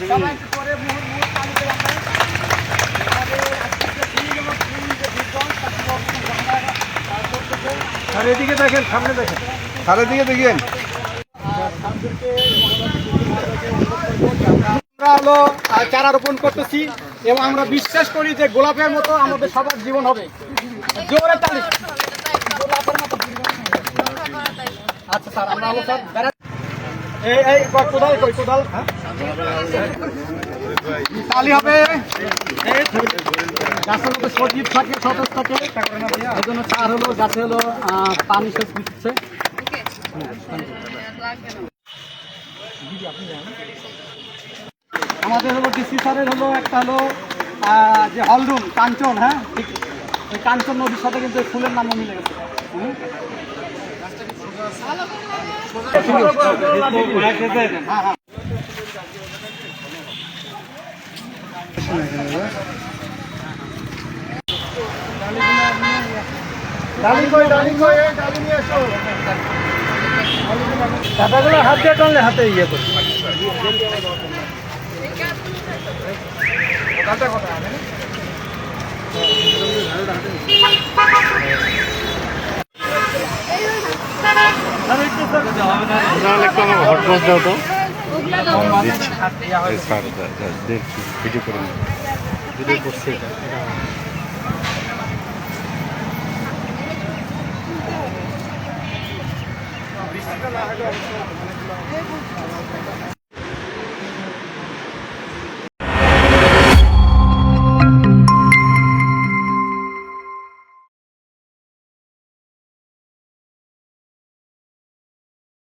সবাই একটু পরে মুহূর্ত চালু করে আমরা আমাদের আজকে যে ফুল এবং ফুল যে বিজ্ঞান আর এদিকে দেখেন, সামনে দেখেন, আর এদিকে দেখেন। আমরা হলো চারা রোপণ করতেছি এবং আমরা বিশ্বাস করি যে গোলাপের মতো আমাদের সবার জীবন হবে। জোরে তালি। গোলাপের মতো আচ্ছা স্যার, আমরা হলো স্যার এই কোদাল কই কোদাল, হ্যাঁ তালি হবে। গাছের মধ্যে সজীব থাকে, সতেজ থাকে, এই জন্য সার হলো গাছে হলো পানি সেচ দিচ্ছে। আমাদের হলো ডিসি স্যারের হলো একটা হলো যে হলরুম কাঞ্চন, হ্যাঁ ঠিক ওই কাঞ্চন নদীর সাথে কিন্তু এই ফুলের নামও মিলে গেছে। হ্যাঁ হ্যাঁ ডালিম কই, ডালিম কই, এই ডালিম নিয়ে এসো। পাতাগুলো হাত দিয়ে টানলে হাতে ইয়ে করছে। একটু আমার হটপস দাও তো। দেখছি ভিডিও করে ভিডিও করছে এটা।